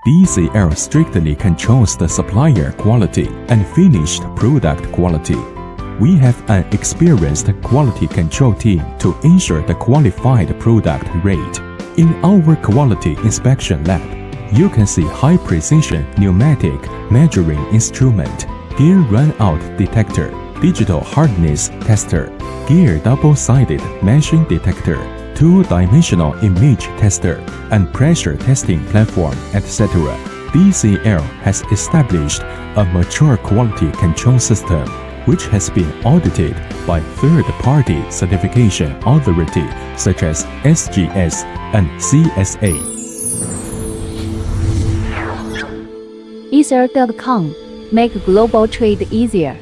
DCL strictly controls the supplier quality and finished product quality. We have an experienced quality control team to ensure the qualified product rate. In our quality inspection lab, you can see high-precision pneumatic measuring instrument, gear run-out detector, digital hardness tester, gear double-sided meshing detector, two-dimensional image tester, and pressure testing platform, etc. DCL has established a mature quality control system which has been audited by third-party certification authority such as SGS and CSA. Ether.com. Make global trade easier.